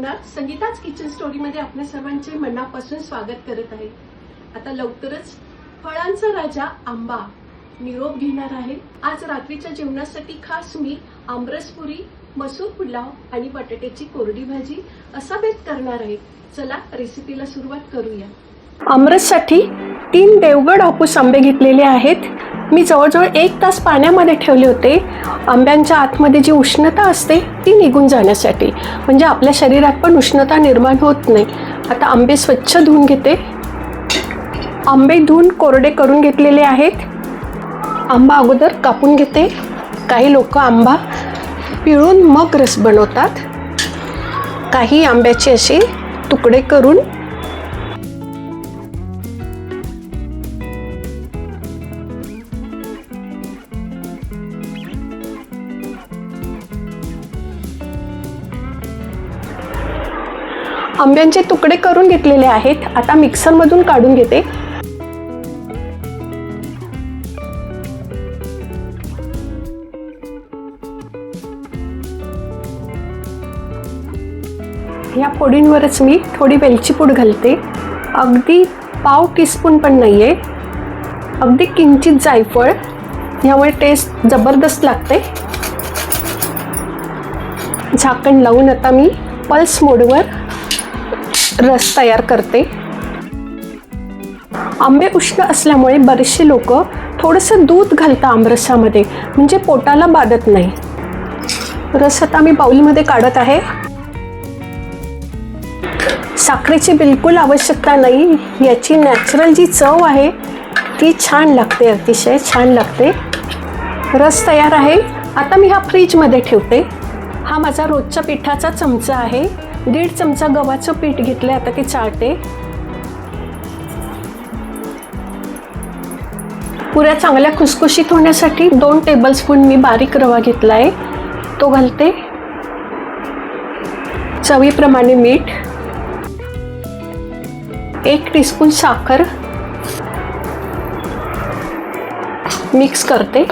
सर्वांना संगीताच kitchen story मध्ये आपल्या सर्वांचे मनापासून स्वागत करत आहे। आता लवकरच फळांचा राजा आंबा निरोप घेणार आहे। आज रात्रीच्या जेवणासाठी खास मी आमरसपुरी, मसूर पुलाव आणि बटाट्याची कोरडी भाजी असा बेत करणार आहे। चला रेसिपीला सुरुवात करूया। आमरससाठी 3 देवगड हापूस आंबे घेतलेले आहेत। मी जवळजवळ 1 तास पाण्यामध्ये ठेवले होते, आंब्यांच्या आतमध्ये जी उष्णता असते ती निघून जाण्यासाठी, म्हणजे आपल्या शरीरात पण उष्णता निर्माण होत नाही। आता आंबे स्वच्छ धुवून घेते। आंबे धुवून कोरडे करून घेतलेले आहेत। आंबा अगोदर कापून घेते। काही लोक आंबा पिळून मग रस बनवतात, काही आंब्याचे असे तुकडे करून आंब्यांचे तुकडे करून घेतलेले आहेत। आता मिक्सरमधून काढून घेते। या फोडींवरच मी थोडी वेलची पूड घालते, अगदी पाव टीस्पून पण नाहीये, अगदी किंचित जायफळ, यामुळे टेस्ट जबरदस्त लागते। झाकण लावून आता मी पल्स मोडवर रस तयार करते। आंबे उष्ण असल्यामुळे बरेचसे लोक थोडंसं दूध घालतात आमरसामध्ये, म्हणजे पोटाला बाधत नाही। रस आता मी बाउलमध्ये काढत आहे। साखरेची बिलकुल आवश्यकता नाही, याची नॅचरल जी चव आहे ती छान लागते, अतिशय छान लागते। रस तयार आहे। आता मी हा फ्रीजमध्ये ठेवते। हा माझा रोजच्या पिठाचा चमचा आहे। 1.5 चमचा गव्हाचं पीठ घेतले, आता ते चाळते। पुऱ्या चांगल्या खुसखुशीत होण्यासाठी 2 टेबलस्पून मी बारीक रवा घेतला आहे, तो घालते। चवीप्रमाणे मीठ, 1 टीस्पून साखर मिक्स करते।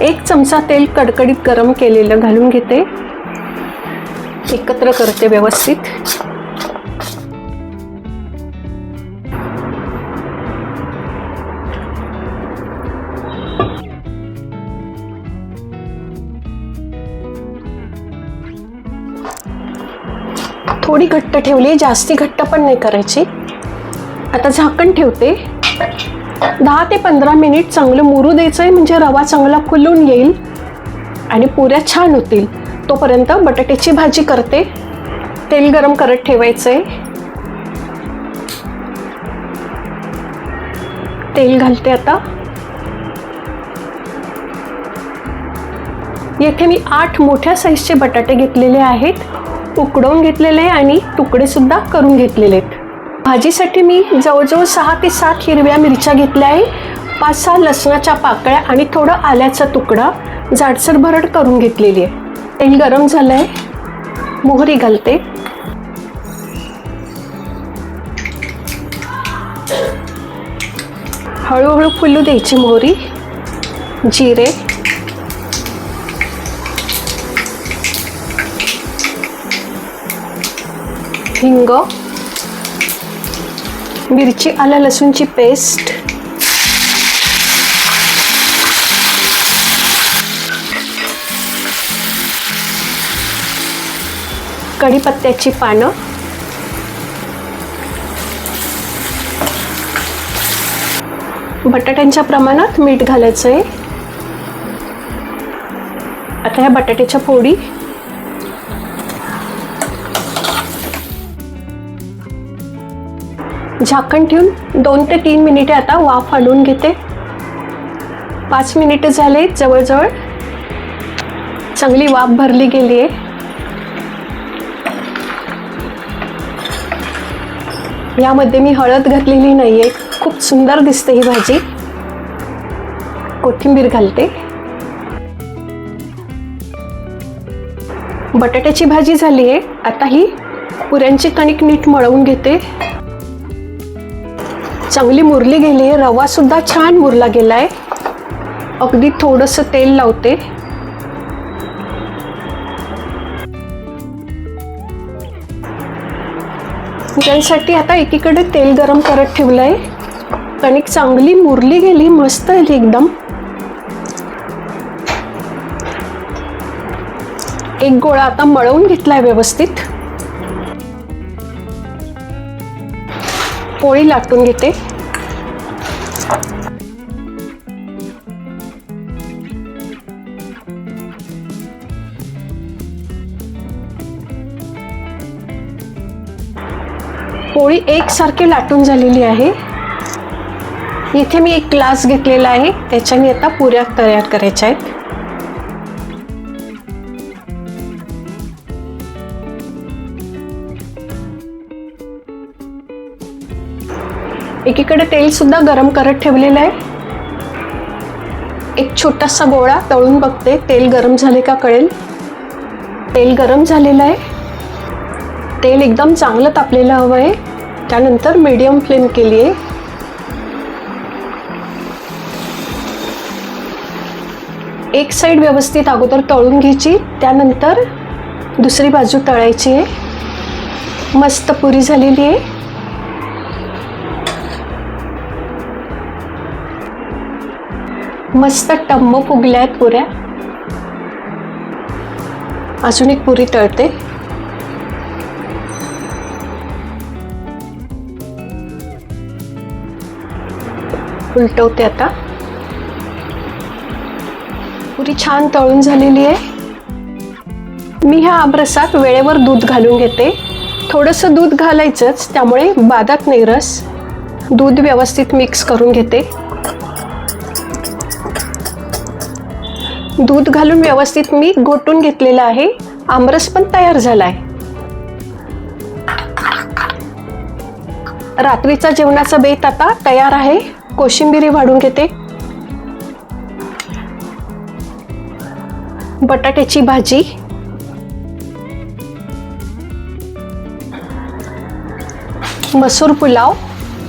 एक चमचा तेल कडकडीत गरम केलेलं घालून घेते, एकत्र करते व्यवस्थित। थोडी घट्ट ठेवली, जास्ती घट्ट पण नाही करायची। आता झाकण ठेवते। 10 ते 15 मिनिट चांगलं मुरू द्यायचंय, म्हणजे रवा चांगला फुलून येईल आणि पुऱ्या छान होतील। तोपर्यंत बटाट्याची भाजी करते। तेल गरम करत ठेवायचंय। तेल घालते आता। येथे मी 8 मोठ्या साईजचे बटाटे घेतलेले आहेत, उकडवून घेतलेले आणि तुकडे सुद्धा करून घेतलेले आहेत। भाजीसाठी मी जवळजवळ 6 ते 7 हिरव्या मिरच्या घेतल्या आहे, 5-6 लसणाच्या पाकळ्या आणि थोडं आल्याचा तुकडा जाडसर भरड करून घेतलेली आहे। तेल गरम झालंय, मोहरी घालते। हळूहळू फुलू द्यायची मोहरी। जिरे, हिंग, मिरची आलं लसूणची पेस्ट, कढीपत्त्याची पानं, बटाट्यांच्या प्रमाणात मीठ घालायचं आहे। आता ह्या बटाट्याच्या फोडी झाकण ठेवून 2 ते 3 मिनिटे आता वाफ आणून घेते। 5 मिनिटे झाले, जवळजवळ चांगली वाफ भरली गेली आहे। यामध्ये मी हळद घातलेली नाहीये, खूप सुंदर दिसते ही भाजी। कोथिंबीर घालते। बटाट्याची भाजी झाली आहे। आता ही पुऱ्यांची कणिक नीट मळवून घेते। चांगली मुरली गेली आहे, रवा सुद्धा छान मुरला गेलाय। अगदी थोडंसं तेल लावते ज्यांसाठी आता एकीकडे तेल गरम करत ठेवलं आहे. कणिक चांगली मुरली गेली, मस्त आली एकदम. एक गोळा आता मळवून घेतलाय व्यवस्थित. पोळी लाटून घेते. पोळी एकसारखी लाटून झालेली आहे. इथे मी एक ग्लास घेतलेला आहे, त्याच्याने आता पुऱ्या तयार करायच्या आहेत. एकीकडे तेल सुद्धा गरम करत ठेवलेलं आहे. एक छोटासा गोळा तळून बघते, तेल गरम झाले का कळेल. तेल गरम झालेलं आहे. तेल एकदम चांगलं तापलेलं हवं आहे. त्यानंतर मीडियम फ्लेम केली आहे. एक साईड व्यवस्थित अगोदर तळून घ्यायची, त्यानंतर दुसरी बाजू तळायची आहे. मस्त पुरी झालेली आहे. मस्त टम्म फुगल्या आहेत पुऱ्या. अजून एक पुरी तळते. उलटवते आता. पुरी छान तळून झालेली आहे. मी ह्या आमरसात वेळेवर दूध घालून घेते. थोडंसं दूध घालायचंच, त्यामुळे बाधत नाही रस. दूध व्यवस्थित मिक्स करून घेते. दूध घालून व्यवस्थित मी घोटून घेतलेलं आहे. आमरस पण तयार झालाय. रात्रीचा जेवणाचा बेत आता तयार आहे. कोशिंबिरी वाढून घेते. बटाट्याची भाजी, मसूर पुलाव.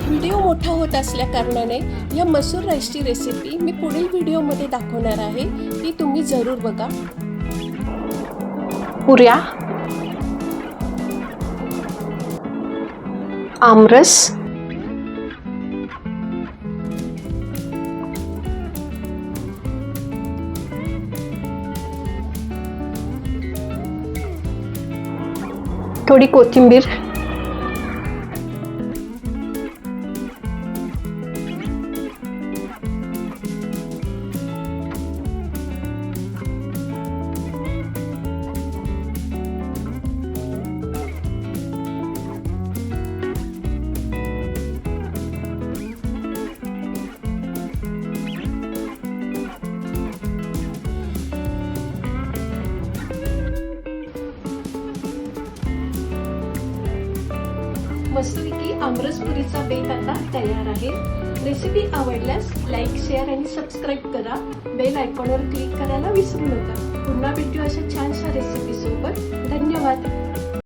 व्हिडिओ मोठा होत असल्या कारणाने या मसूर राईसची रेसिपी मी पुढील व्हिडिओमध्ये दाखवणार आहे, ती तुम्ही जरूर बघा. पुऱ्या, आमरस, थोडी कोथिंबीर, मस्तपैकी आमरस पुरीचा बेत आता तयार आहे. रेसिपी आवडल्यास लाईक, शेअर आणि सबस्क्राईब करा. बेल आयकॉनवर क्लिक करायला विसरू नका. पुन्हा भेटू अशा छानशा रेसिपी सोबत. धन्यवाद.